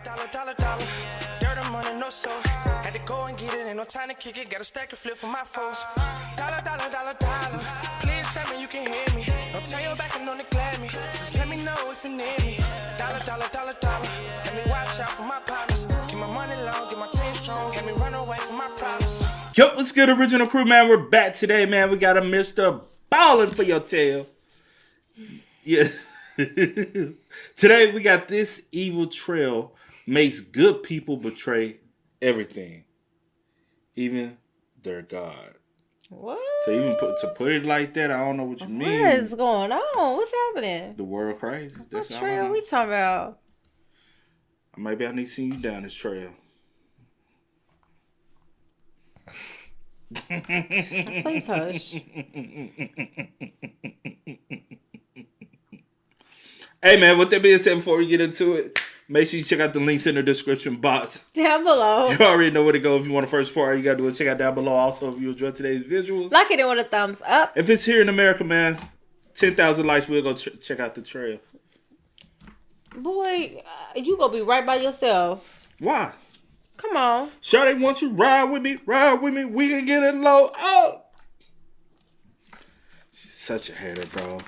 Dollar, dollar, dollar. Dirt and money, no soul. Had to go and get it, ain't no time to kick it. Got a stack of flip for my foes. Dollar, dollar, dollar, dollar. Please tell me you can hear me. Don't turn your back and don't neglect me. Just let me know if you need me. Dollar, dollar, dollar, dollar. Let me watch out for my partners. Keep my money long, get my team strong. Let me run away from my problems. Yo, what's good, original crew, man? We're back today, man. We got a Mr. Ballin' for your tail. Yeah. Today, we got this evil trail makes good people betray everything, even their God. What? To put it like that, I don't know what you mean. What is going on? What's happening? The world crazy. What trail are we talking about? Maybe I need to see you down this trail. Please hush. Hey man, with that being said, before we get into it, make sure you check out the links in the description box. Down below. You already know where to go if you want the first part. You got to do it. Check out down below. Also, if you enjoyed today's visuals, like it and with a thumbs up. If it's here in America, man, 10,000 likes, we'll go check out the trail. Boy, you gonna be right by yourself. Why? Come on. Shawty, want you ride with me, we can get it low. Oh! She's such a hater, bro.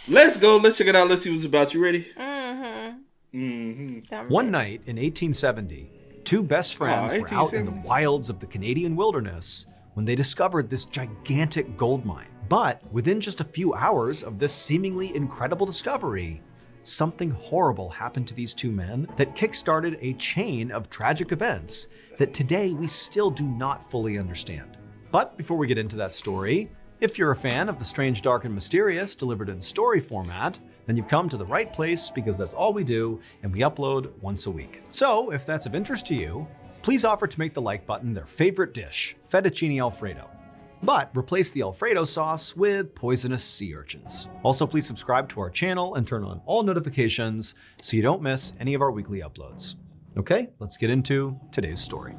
Let's go. Let's check it out. Let's see what's about. You ready? One night in 1870, two best friends were out in the wilds of the Canadian wilderness when they discovered this gigantic gold mine. But within just a few hours of this seemingly incredible discovery, something horrible happened to these two men that kickstarted a chain of tragic events that today we still do not fully understand. But before we get into that story, if you're a fan of the strange, dark, and mysterious delivered in story format, then you've come to the right place because that's all we do and we upload once a week. So if that's of interest to you, please offer to make the like button their favorite dish, fettuccine alfredo. But replace the alfredo sauce with poisonous sea urchins. Also, please subscribe to our channel and turn on all notifications so you don't miss any of our weekly uploads. Okay, let's get into today's story.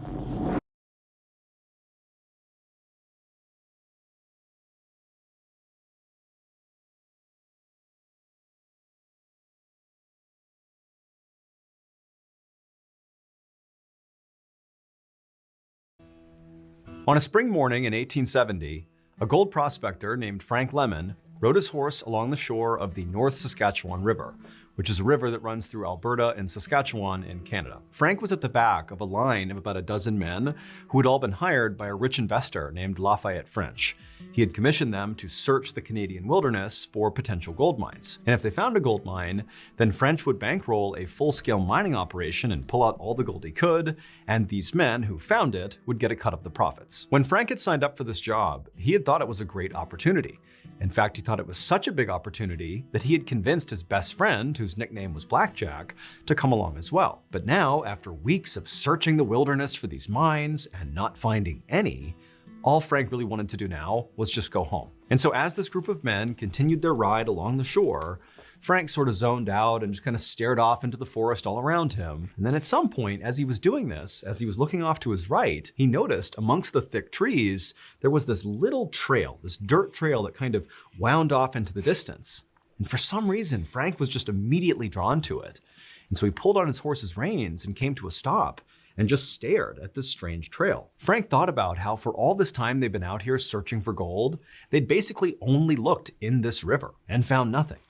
On a spring morning in 1870, a gold prospector named Frank Lemon rode his horse along the shore of the North Saskatchewan River, which is a river that runs through Alberta and Saskatchewan in Canada. Frank was at the back of a line of about a dozen men who had all been hired by a rich investor named Lafayette French. He had commissioned them to search the Canadian wilderness for potential gold mines. And if they found a gold mine, then French would bankroll a full-scale mining operation and pull out all the gold he could, and these men who found it would get a cut of the profits. When Frank had signed up for this job, he had thought it was a great opportunity. In fact, he thought it was such a big opportunity that he had convinced his best friend, whose nickname was Blackjack, to come along as well. But now, after weeks of searching the wilderness for these mines and not finding any, all Frank really wanted to do now was just go home. And so as this group of men continued their ride along the shore, Frank sort of zoned out and just kind of stared off into the forest all around him. And then at some point, as he was doing this, as he was looking off to his right, he noticed amongst the thick trees, there was this little trail, this dirt trail that kind of wound off into the distance. And for some reason, Frank was just immediately drawn to it. And so he pulled on his horse's reins and came to a stop and just stared at this strange trail. Frank thought about how for all this time they've been out here searching for gold, they'd basically only looked in this river and found nothing.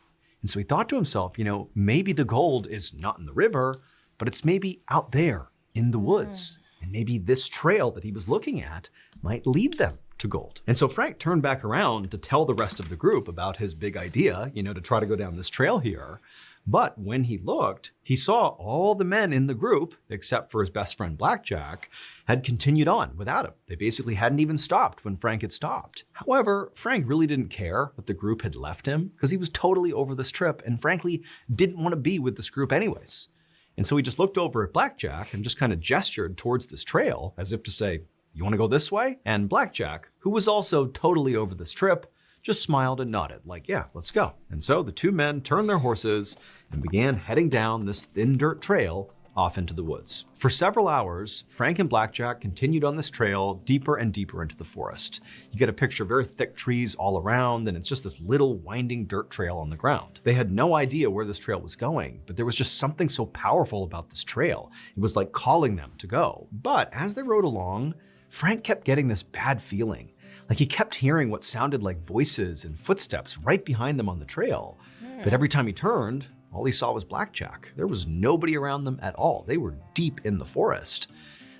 And so he thought to himself, maybe the gold is not in the river, but it's maybe out there in the woods. And maybe this trail that he was looking at might lead them to gold. And so Frank turned back around to tell the rest of the group about his big idea, to try to go down this trail here. But when he looked, he saw all the men in the group, except for his best friend Blackjack, had continued on without him. They basically hadn't even stopped when Frank had stopped. However, Frank really didn't care that the group had left him because he was totally over this trip and frankly didn't want to be with this group anyways. And so he just looked over at Blackjack and just kind of gestured towards this trail as if to say, "You want to go this way?" And Blackjack, who was also totally over this trip, just smiled and nodded like, "Yeah, let's go." And so the two men turned their horses and began heading down this thin dirt trail off into the woods. For several hours, Frank and Blackjack continued on this trail deeper and deeper into the forest. You get a picture of very thick trees all around, and it's just this little winding dirt trail on the ground. They had no idea where this trail was going, but there was just something so powerful about this trail. It was like calling them to go. But as they rode along, Frank kept getting this bad feeling. Like he kept hearing what sounded like voices and footsteps right behind them on the trail. But every time he turned, all he saw was Blackjack. There was nobody around them at all. They were deep in the forest.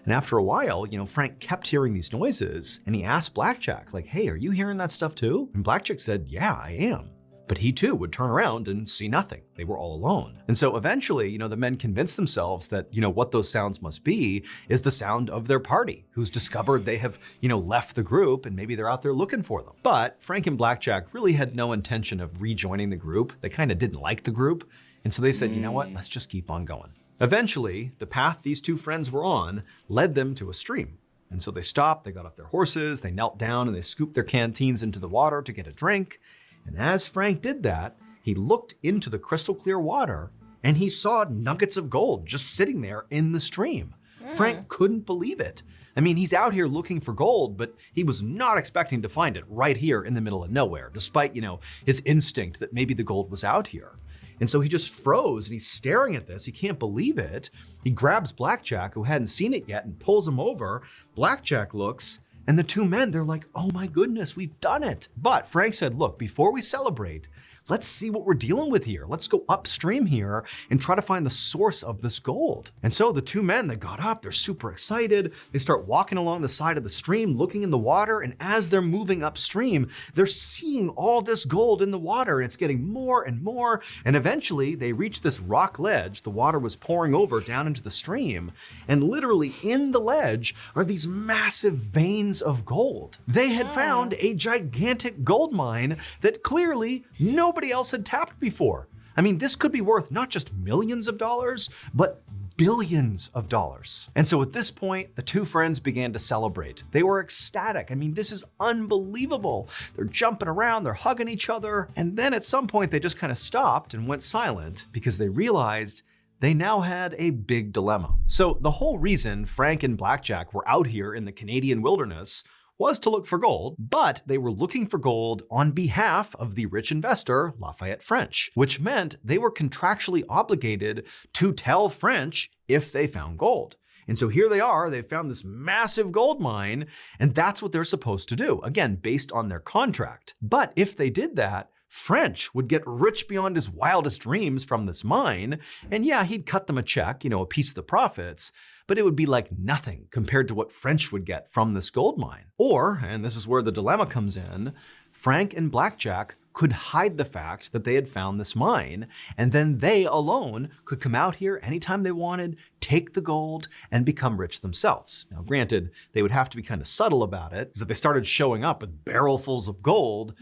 And after a while, Frank kept hearing these noises, and he asked Blackjack, like, hey, are you hearing that stuff too? And Blackjack said, yeah, I am. But he too would turn around and see nothing. They were all alone. And so eventually, the men convinced themselves that, what those sounds must be is the sound of their party, who's discovered they have, left the group and maybe they're out there looking for them. But Frank and Blackjack really had no intention of rejoining the group. They kind of didn't like the group. And so they said, you know what, let's just keep on going. Eventually, the path these two friends were on led them to a stream. And so they stopped, they got off their horses, they knelt down and they scooped their canteens into the water to get a drink. And as Frank did that, he looked into the crystal clear water and he saw nuggets of gold just sitting there in the stream. Frank couldn't believe it. I mean, he's out here looking for gold, but he was not expecting to find it right here in the middle of nowhere, despite, his instinct that maybe the gold was out here. And so he just froze and he's staring at this. He can't believe it. He grabs Blackjack, who hadn't seen it yet, and pulls him over. Blackjack looks, and the two men, they're like, oh my goodness, we've done it. But Frank said, look, before we celebrate, let's see what we're dealing with here. Let's go upstream here and try to find the source of this gold. And so the two men, they got up, they're super excited. They start walking along the side of the stream, looking in the water. And as they're moving upstream, they're seeing all this gold in the water. And it's getting more and more. And eventually they reach this rock ledge. The water was pouring over down into the stream. And literally in the ledge are these massive veins of gold. They had found a gigantic gold mine that clearly nobody else had tapped before. I mean, this could be worth not just millions of dollars, but billions of dollars. And so at this point, the two friends began to celebrate. They were ecstatic. I mean, this is unbelievable. They're jumping around, they're hugging each other. And then at some point, they just kind of stopped and went silent because they realized they now had a big dilemma. So the whole reason Frank and Blackjack were out here in the Canadian wilderness was to look for gold, but they were looking for gold on behalf of the rich investor, Lafayette French, which meant they were contractually obligated to tell French if they found gold. And so here they are, they found this massive gold mine, and that's what they're supposed to do, again, based on their contract. But if they did that, French would get rich beyond his wildest dreams from this mine, and yeah, he'd cut them a check, a piece of the profits, but it would be like nothing compared to what French would get from this gold mine. Or, and this is where the dilemma comes in, Frank and Blackjack could hide the fact that they had found this mine, and then they alone could come out here anytime they wanted, take the gold, and become rich themselves. Now, granted, they would have to be kind of subtle about it, because if they started showing up with barrelfuls of gold,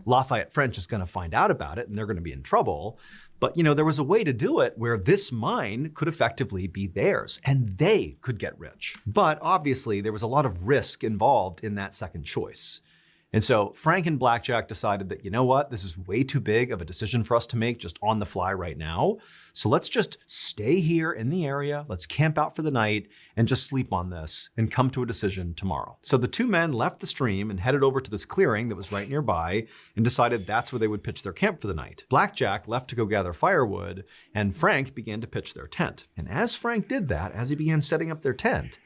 Lafayette French is going to find out about it, and they're going to be in trouble. But, there was a way to do it where this mine could effectively be theirs and they could get rich. But obviously, there was a lot of risk involved in that second choice. And so Frank and Blackjack decided that, this is way too big of a decision for us to make just on the fly right now. So let's just stay here in the area. Let's camp out for the night and just sleep on this and come to a decision tomorrow. So the two men left the stream and headed over to this clearing that was right nearby and decided that's where they would pitch their camp for the night. Blackjack left to go gather firewood, and Frank began to pitch their tent. And as Frank did that, as he began setting up their tent,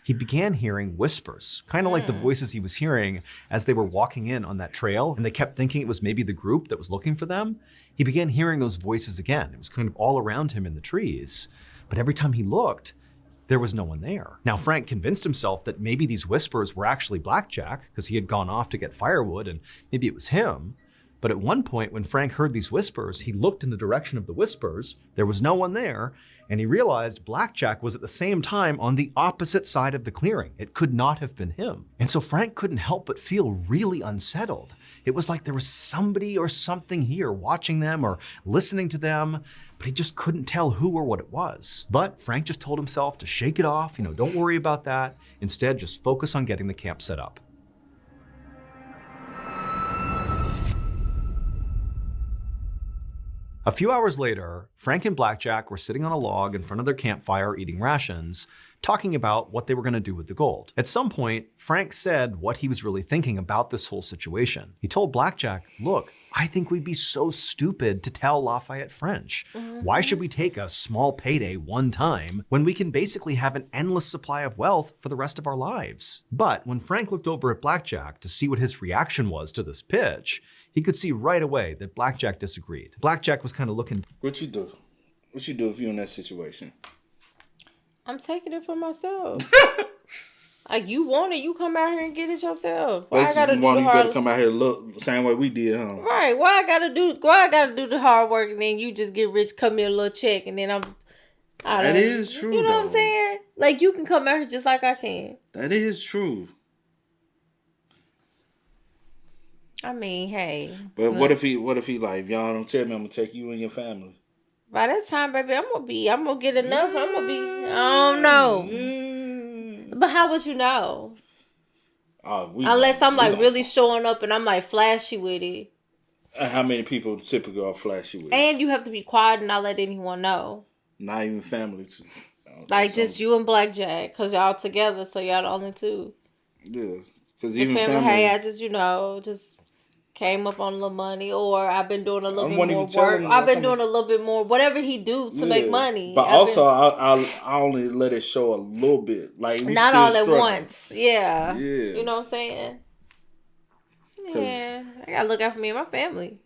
he began hearing whispers, kind of like the voices he was hearing as they were walking in on that trail, and they kept thinking it was maybe the group that was looking for them. He began hearing those voices again. It was kind of all around him in the trees. But every time he looked, there was no one there. Now, Frank convinced himself that maybe these whispers were actually Blackjack, because he had gone off to get firewood, and maybe it was him. But at one point, when Frank heard these whispers, he looked in the direction of the whispers. There was no one there. And he realized Blackjack was at the same time on the opposite side of the clearing. It could not have been him. And so Frank couldn't help but feel really unsettled. It was like there was somebody or something here watching them or listening to them, but he just couldn't tell who or what it was. But Frank just told himself to shake it off, don't worry about that. Instead, just focus on getting the camp set up. A few hours later, Frank and Blackjack were sitting on a log in front of their campfire eating rations, talking about what they were going to do with the gold. At some point, Frank said what he was really thinking about this whole situation. He told Blackjack, look, I think we'd be so stupid to tell Lafayette French. Why should we take a small payday one time when we can basically have an endless supply of wealth for the rest of our lives? But when Frank looked over at Blackjack to see what his reaction was to this pitch, he could see right away that Blackjack disagreed. Blackjack was kind of looking... What you do? What you do if you're in that situation? I'm taking it for myself. Like, you want it, you come out here and get it yourself. Why I gotta do the you hard better come out here and look the same way we did, huh? Right. Why I gotta do the hard work and then you just get rich, come me a little check, and then That is true, You know what I'm though. saying? Like, you can come out here just like I can. That is true. I mean, hey. But what if he like, if y'all don't tell me, I'm gonna take you and your family? By that time, baby, I'm gonna get enough. I don't know. But how would you know? Unless I'm like really showing up and I'm like flashy with it. How many people typically are flashy with? And you have to be quiet and not let anyone know. Not even family. Like just you and Blackjack, cause y'all together, so y'all the only two. Yeah, cause Your even family, hey, I just just came up on a little money, or I've been doing a little bit more work. I've been doing a little bit more, whatever he do to make money. But I only let it show a little bit, like not all at once. Yeah, you know what I'm saying? Yeah, I gotta look out for me and my family.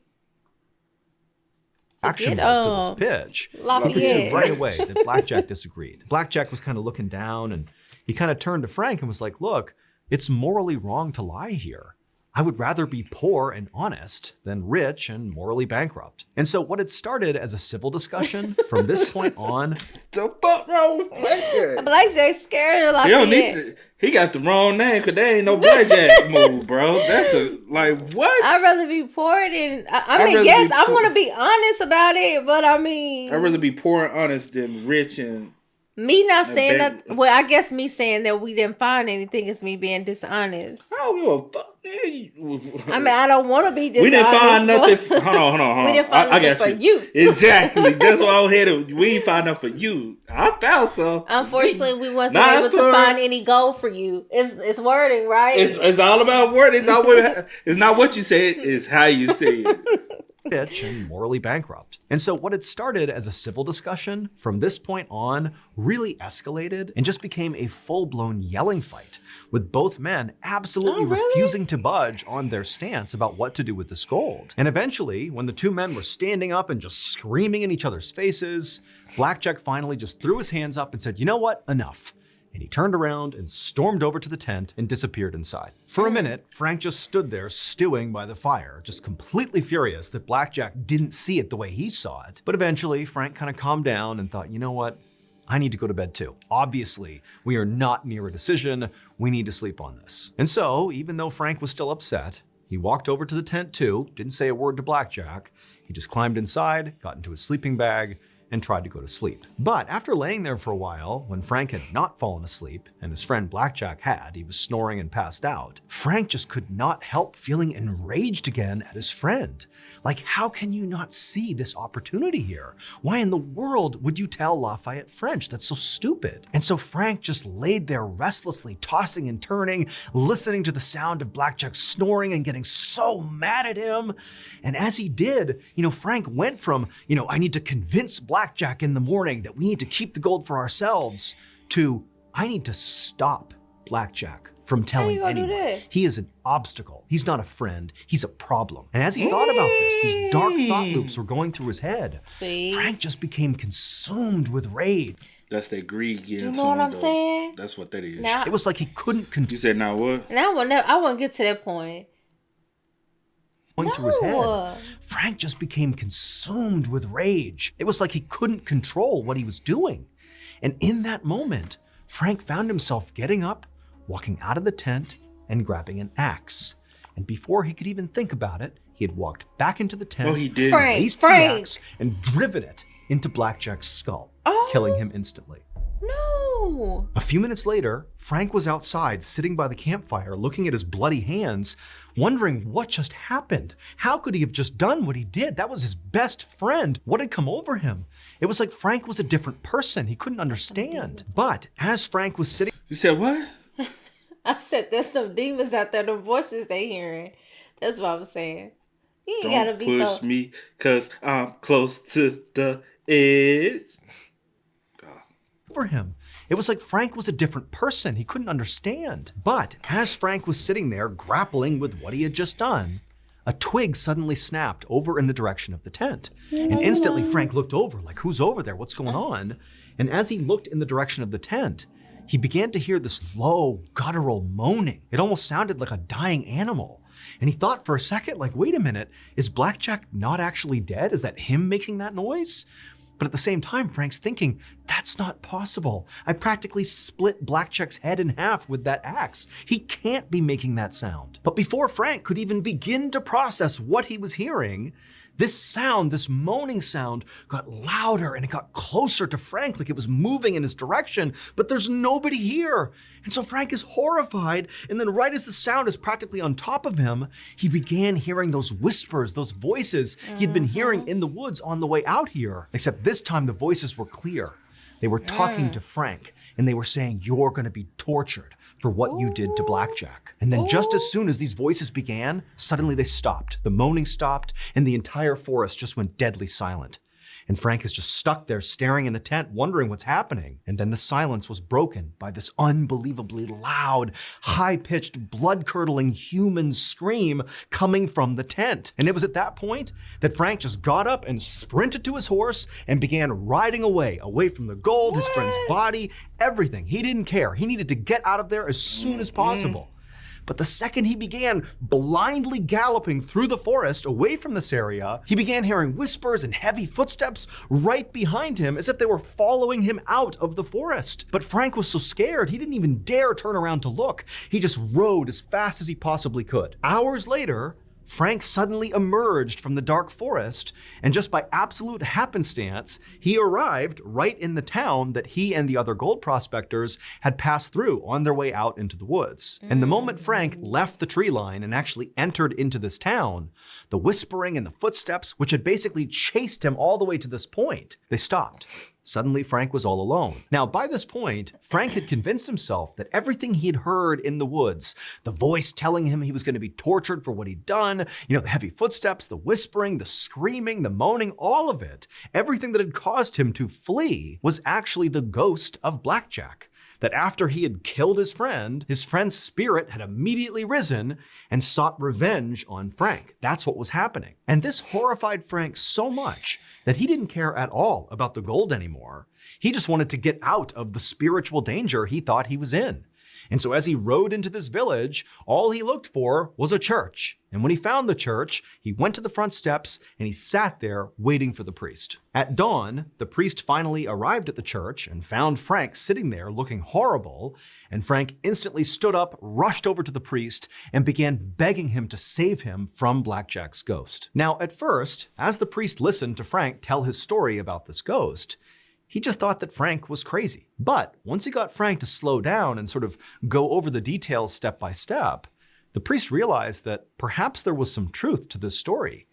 Action was to this pitch. You could see right away that Blackjack disagreed. Blackjack was kind of looking down, and he kind of turned to Frank and was like, look, it's morally wrong to lie here. I would rather be poor and honest than rich and morally bankrupt. And so what had started as a civil discussion, from this point on... The fuck wrong with Blackjack? Blackjack's scared of Lafayette. He got the wrong name because there ain't no Blackjack move, bro. That's what? I'd rather be poor than... I mean, yes, I want to be honest about it, but I mean... I'd rather be poor and honest than rich and... Me not saying that... Well, I guess me saying that we didn't find anything is me being dishonest. I don't give a fuck. I mean, I don't want to be dishonest. We didn't find nothing... Hold on. We didn't find nothing for you. Exactly. That's what I was headed. We didn't find nothing for you. I found some. Unfortunately, we wasn't able to find any gold for you. It's wording, right? It's all about wording. It's not what you say. It's how you say it. Rich and morally bankrupt. And so what had started as a civil discussion from this point on really escalated and just became a full-blown yelling fight, with both men absolutely refusing to budge on their stance about what to do with this gold. And eventually, when the two men were standing up and just screaming in each other's faces, Blackjack finally just threw his hands up and said, you know what, enough. And he turned around and stormed over to the tent and disappeared inside. For a minute, Frank just stood there stewing by the fire, just completely furious that Blackjack didn't see it the way he saw it. But eventually, Frank kind of calmed down and thought, you know what? I need to go to bed too. Obviously, we are not near a decision. We need to sleep on this. And so, even though Frank was still upset, he walked over to the tent too, didn't say a word to Blackjack. He just climbed inside, got into his sleeping bag, and tried to go to sleep. But after laying there for a while, when Frank had not fallen asleep, and his friend Blackjack had, he was snoring and passed out, Frank just could not help feeling enraged again at his friend. Like, how can you not see this opportunity here? Why in the world would you tell Lafayette French? That's so stupid. And so Frank just laid there restlessly, tossing and turning, listening to the sound of Blackjack snoring and getting so mad at him. And as he did, Frank went from, I need to convince Blackjack in the morning that we need to keep the gold for ourselves, to I need to stop Blackjack from telling anyone. He is an obstacle. He's not a friend. He's a problem. And as he thought about this, these dark thought loops were going through his head. Frank just became consumed with rage. That's that greed getting. You know what I'm saying? That's what that is. Now, it was like he couldn't control. You said now what? And I wouldn't get to that point. Going through his head. Frank just became consumed with rage. It was like he couldn't control what he was doing. And in that moment, Frank found himself getting up, walking out of the tent, and grabbing an axe. And before he could even think about it, he had walked back into the tent, raised the axe, and driven it into Blackjack's skull, killing him instantly. No. Oh. A few minutes later, Frank was outside sitting by the campfire looking at his bloody hands, wondering what just happened. How could he have just done what he did? That was his best friend. What had come over him? It was like Frank was a different person. He couldn't understand. But as Frank was sitting... You said what? I said there's some demons out there, the voices they hearing. That's what I was saying. You ain't gotta be Don't push me, cause I'm close to the edge. over him. It was like Frank was a different person. He couldn't understand. But as Frank was sitting there grappling with what he had just done, a twig suddenly snapped over in the direction of the tent. And instantly Frank looked over, like, who's over there? What's going on? And as he looked in the direction of the tent, he began to hear this low, guttural moaning. It almost sounded like a dying animal. And he thought for a second, like, wait a minute, is Blackjack not actually dead? Is that him making that noise? But at the same time, Frank's thinking, that's not possible. I practically split Blackjack's head in half with that axe. He can't be making that sound. But before Frank could even begin to process what he was hearing, this sound, this moaning sound, got louder and it got closer to Frank, like it was moving in his direction, but there's nobody here. And so Frank is horrified, and then right as the sound is practically on top of him, he began hearing those whispers, those voices he'd been hearing in the woods on the way out here. Except this time the voices were clear. They were talking to Frank, and they were saying, you're gonna be tortured for what you did to Blackjack. And then just as soon as these voices began, suddenly they stopped. The moaning stopped, and the entire forest just went deadly silent. And Frank is just stuck there staring in the tent, wondering what's happening. And then the silence was broken by this unbelievably loud, high-pitched, blood-curdling human scream coming from the tent. And it was at that point that Frank just got up and sprinted to his horse and began riding away from the gold, his friend's body, everything. He didn't care. He needed to get out of there as soon as possible. But the second he began blindly galloping through the forest away from this area, he began hearing whispers and heavy footsteps right behind him as if they were following him out of the forest. But Frank was so scared, he didn't even dare turn around to look. He just rode as fast as he possibly could. Hours later, Frank suddenly emerged from the dark forest, and just by absolute happenstance, he arrived right in the town that he and the other gold prospectors had passed through on their way out into the woods. And the moment Frank left the tree line and actually entered into this town, the whispering and the footsteps, which had basically chased him all the way to this point, they stopped. Suddenly, Frank was all alone. Now, by this point, Frank had convinced himself that everything he had heard in the woods, the voice telling him he was going to be tortured for what he'd done, the heavy footsteps, the whispering, the screaming, the moaning, all of it, everything that had caused him to flee was actually the ghost of Blackjack. That after he had killed his friend's spirit had immediately risen and sought revenge on Frank. That's what was happening. And this horrified Frank so much that he didn't care at all about the gold anymore. He just wanted to get out of the spiritual danger he thought he was in. And so as he rode into this village, all he looked for was a church. And when he found the church, he went to the front steps and he sat there waiting for the priest. At dawn, the priest finally arrived at the church and found Frank sitting there looking horrible. And Frank instantly stood up, rushed over to the priest, and began begging him to save him from Blackjack's ghost. Now, at first, as the priest listened to Frank tell his story about this ghost, he just thought that Frank was crazy. But once he got Frank to slow down and sort of go over the details step by step, the priest realized that perhaps there was some truth to this story.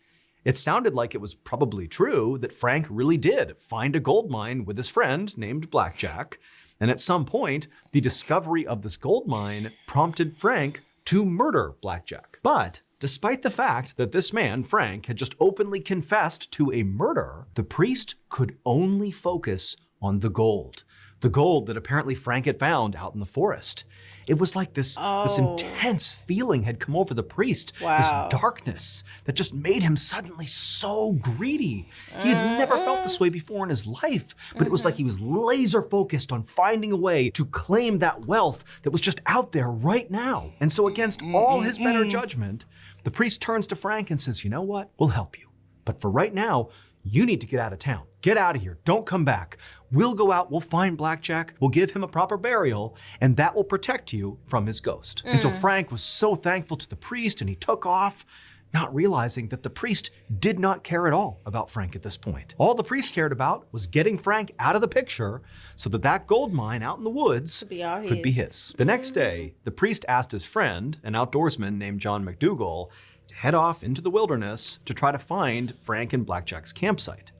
It sounded like it was probably true that Frank really did find a gold mine with his friend named Blackjack, and at some point, the discovery of this gold mine prompted Frank to murder Blackjack. But despite the fact that this man, Frank, had just openly confessed to a murder, the priest could only focus on the gold that apparently Frank had found out in the forest. It was like this intense feeling had come over the priest, this darkness that just made him suddenly so greedy. He had never felt this way before in his life, but it was like he was laser focused on finding a way to claim that wealth that was just out there right now. And so against all his better judgment, the priest turns to Frank and says, you know what? We'll help you. But for right now, you need to get out of town. Get out of here. Don't come back. We'll go out. We'll find Blackjack. We'll give him a proper burial, and that will protect you from his ghost. And so Frank was so thankful to the priest, and he took off. not realizing that the priest did not care at all about Frank at this point. All the priest cared about was getting Frank out of the picture so that that gold mine out in the woods could be his. The next day, the priest asked his friend, an outdoorsman named John McDougall, to head off into the wilderness to try to find Frank and Blackjack's campsite.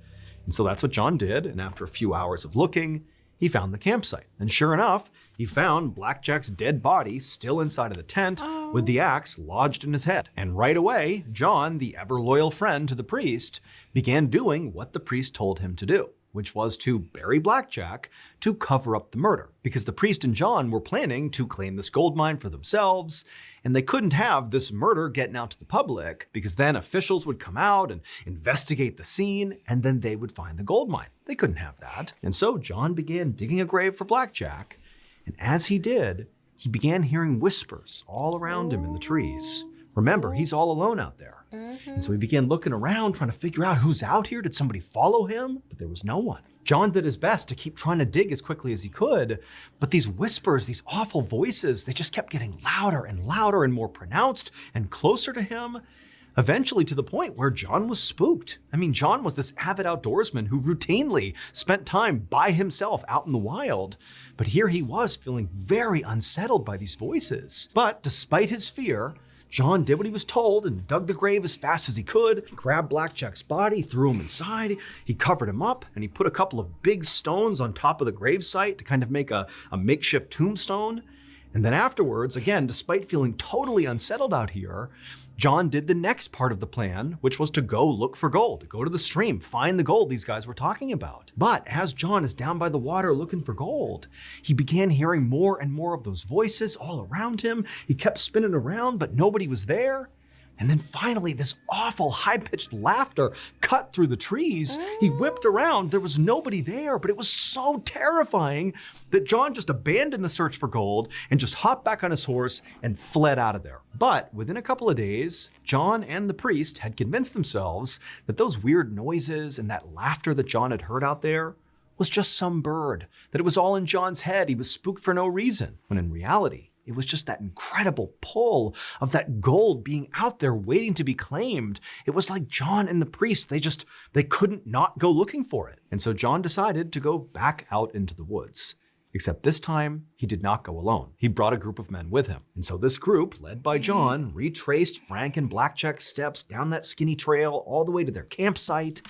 And so that's what John did, and after a few hours of looking, he found the campsite. And sure enough, he found Blackjack's dead body still inside of the tent with the axe lodged in his head. And right away, John, the ever-loyal friend to the priest, began doing what the priest told him to do, which was to bury Blackjack to cover up the murder. Because the priest and John were planning to claim this gold mine for themselves, and they couldn't have this murder getting out to the public, because then officials would come out and investigate the scene, and then they would find the gold mine. They couldn't have that. And so John began digging a grave for Blackjack, and as he did, he began hearing whispers all around him in the trees. Remember, he's all alone out there. And so he began looking around, trying to figure out who's out here. Did somebody follow him? But there was no one. John did his best to keep trying to dig as quickly as he could, but these whispers, these awful voices, they just kept getting louder and louder and more pronounced and closer to him, eventually to the point where John was spooked. I mean, John was this avid outdoorsman who routinely spent time by himself out in the wild, but here he was feeling very unsettled by these voices. But despite his fear, John did what he was told and dug the grave as fast as he could, grabbed Blackjack's body, threw him inside, he covered him up, and he put a couple of big stones on top of the gravesite to kind of make a makeshift tombstone. And then afterwards, again, despite feeling totally unsettled out here, John did the next part of the plan, which was to go look for gold, go to the stream, find the gold these guys were talking about. But as John is down by the water looking for gold, he began hearing more and more of those voices all around him. He kept spinning around, but nobody was there. And then finally, this awful high-pitched laughter cut through the trees. He whipped around. There was nobody there, but it was so terrifying that John just abandoned the search for gold and just hopped back on his horse and fled out of there. But within a couple of days, John and the priest had convinced themselves that those weird noises and that laughter that John had heard out there was just some bird, that it was all in John's head. He was spooked for no reason, when in reality, it was just that incredible pull of that gold being out there waiting to be claimed. It was like John and the priest, they couldn't not go looking for it. And so John decided to go back out into the woods. Except this time, he did not go alone. He brought a group of men with him. And so this group, led by John, retraced Frank and Blackjack's steps down that skinny trail all the way to their campsite.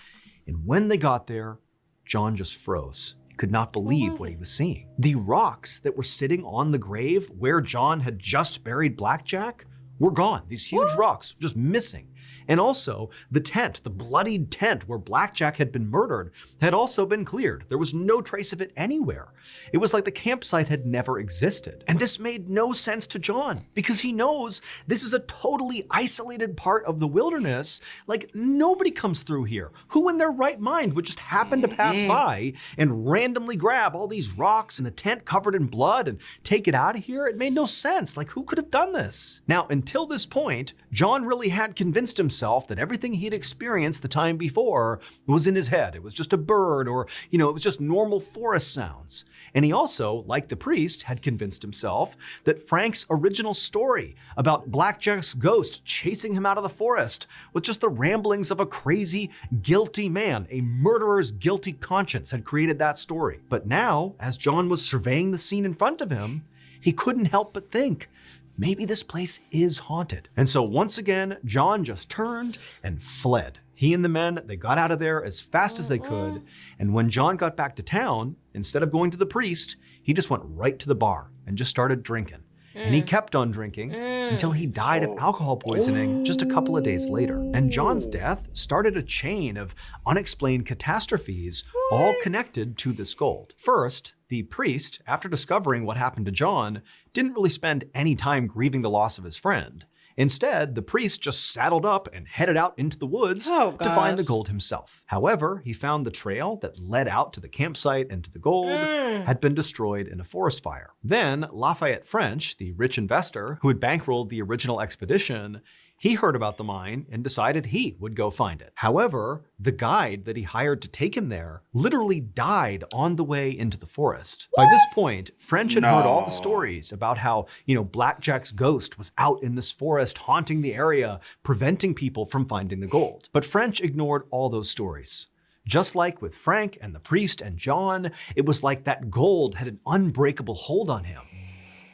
And when they got there, John just froze. Could not believe what he was seeing. The rocks that were sitting on the grave where John had just buried Blackjack were gone. These huge rocks just missing. And also, the tent, the bloodied tent where Blackjack had been murdered, had also been cleared. There was no trace of it anywhere. It was like the campsite had never existed. And this made no sense to John, because he knows this is a totally isolated part of the wilderness. Like, nobody comes through here. Who in their right mind would just happen to pass by and randomly grab all these rocks and the tent covered in blood and take it out of here? It made no sense. Like, who could have done this? Now, until this point, John really had convinced himself that everything he'd experienced the time before was in his head. It was just a bird, or, it was just normal forest sounds. And he also, like the priest, had convinced himself that Frank's original story about Blackjack's ghost chasing him out of the forest was just the ramblings of a crazy, guilty man. A murderer's guilty conscience had created that story. But now, as John was surveying the scene in front of him, he couldn't help but think, maybe this place is haunted. And so once again, John just turned and fled. He and the men, they got out of there as fast as they could. And when John got back to town, instead of going to the priest, he just went right to the bar and just started drinking. And he kept on drinking until he died of alcohol poisoning just a couple of days later. And John's death started a chain of unexplained catastrophes, all connected to this gold. First, the priest, after discovering what happened to John, didn't really spend any time grieving the loss of his friend. Instead, the priest just saddled up and headed out into the woods to find the gold himself. However, he found the trail that led out to the campsite and to the gold had been destroyed in a forest fire. Then, Lafayette French, the rich investor who had bankrolled the original expedition, He heard about the mine and decided he would go find it. However, the guide that he hired to take him there literally died on the way into the forest. By this point, French had heard all the stories about how, Blackjack's ghost was out in this forest haunting the area, preventing people from finding the gold. But French ignored all those stories. Just like with Frank and the priest and John, it was like that gold had an unbreakable hold on him.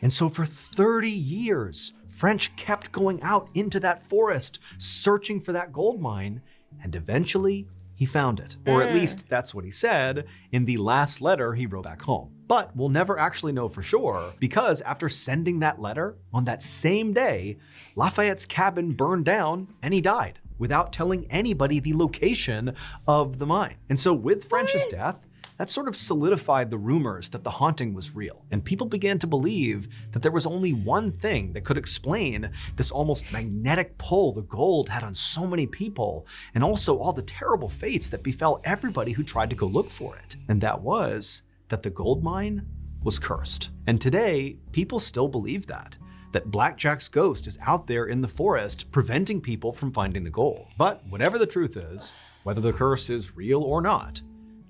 And so for 30 years, French kept going out into that forest, searching for that gold mine, and eventually he found it. Or at least that's what he said in the last letter he wrote back home. But we'll never actually know for sure, because after sending that letter on that same day, Lafayette's cabin burned down and he died without telling anybody the location of the mine. And so with French's death, that sort of solidified the rumors that the haunting was real. And people began to believe that there was only one thing that could explain this almost magnetic pull the gold had on so many people, and also all the terrible fates that befell everybody who tried to go look for it. And that was that the gold mine was cursed. And today, people still believe that Blackjack's ghost is out there in the forest preventing people from finding the gold. But whatever the truth is, whether the curse is real or not,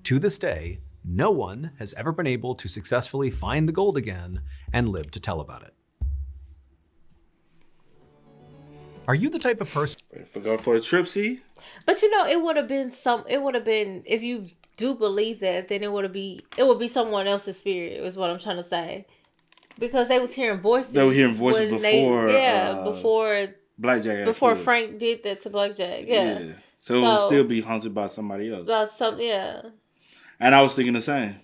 to this day, no one has ever been able to successfully find the gold again and live to tell about it. Are you the type of person... Ready for go for a trip, see? But it would have been if you do believe that, then it would be someone else's spirit, is what I'm trying to say. Because they was hearing voices. They were hearing voices before... before Blackjack. Before Frank did that to Blackjack, yeah. So it would still be haunted by somebody else. Yeah. And I was thinking the same.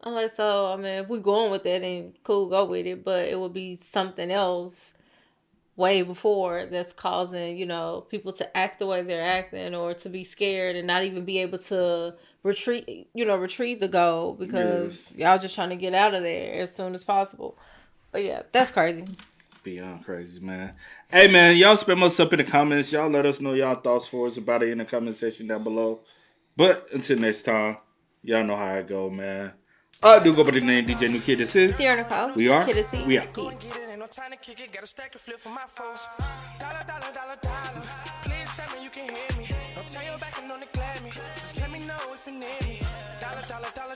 I'm like, if we going with that, then cool, go with it. But it would be something else way before that's causing, people to act the way they're acting, or to be scared and not even be able to retrieve the gold, because y'all just trying to get out of there as soon as possible. But yeah, that's crazy. Beyond crazy, man. Hey, man, y'all spam us up in the comments. Y'all let us know y'all thoughts for us about it in the comment section down below. But until next time, y'all know how it go, man. I do go by the name DJ New Kid. This is Cee Reacts. We are. Kiddandceemgmt. We are. Time to kick it, got a stack of flip for my foes. Dollar, dollar, dollar, dollar. Please tell me you can hear me. Don't turn your back and don't neglect me. Just let me know if you need me. Dollar, dollar, dollar.